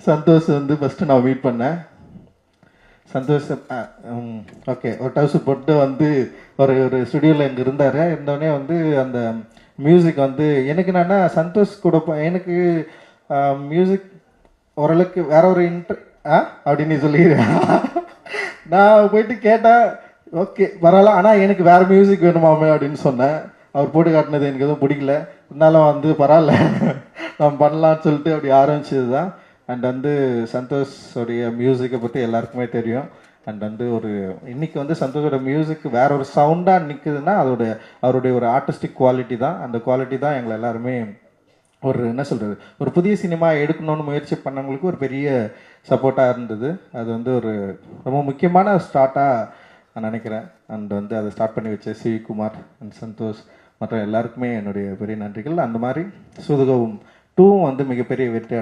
சந்தோஷ் வந்து ஃபஸ்ட்டு நான் மீட் பண்ணேன். சந்தோஷ் ஓகே, ஒரு டவுசர் போட்டு வந்து ஒரு ஒரு ஸ்டுடியோவில் இங்கே இருந்தார். இருந்தோடனே வந்து அந்த மியூசிக் வந்து எனக்கு என்னென்னா சந்தோஷ் கூட எனக்கு மியூசிக் ஓரளவுக்கு வேற ஒரு அப்படின்னு சொல்லிடுறேன். நான் போயிட்டு கேட்டேன், ஓகே பரவாயில்ல, ஆனால் எனக்கு வேறு மியூசிக் வேணுமாமே அப்படின்னு சொன்னேன். அவர் போட்டு காட்டினது எனக்கு எதுவும் பிடிக்கல. இருந்தாலும் வந்து பரவாயில்ல நம்ம பண்ணலான்னு சொல்லிட்டு அப்படி ஆரம்பிச்சது தான். அண்ட் வந்து சந்தோஷோடைய மியூசிக்கை பற்றி எல்லாருக்குமே தெரியும். அண்ட் வந்து ஒரு இன்னைக்கு வந்து சந்தோஷோட மியூசிக் வேற ஒரு சவுண்டாக நிற்குதுன்னா அவருடைய ஒரு ஆர்டிஸ்டிக் குவாலிட்டி தான். அந்த குவாலிட்டி தான் எங்களை எல்லாருமே ஒரு என்ன சொல்கிறது, ஒரு புதிய சினிமா எடுக்கணும்னு முயற்சி பண்ணவங்களுக்கு ஒரு பெரிய சப்போர்ட்டாக இருந்தது. அது வந்து ஒரு ரொம்ப முக்கியமான ஸ்டார்ட்டாக நான் நினைக்கிறேன். அண்ட் வந்து அதை ஸ்டார்ட் பண்ணி வச்ச சிவிகுமார் அண்ட் சந்தோஷ் மற்ற எல்லாருக்குமே என்னுடைய பெரிய நன்றிகள். அந்த மாதிரி சூதுகவும் 2 வந்து மிகப்பெரிய வெற்றி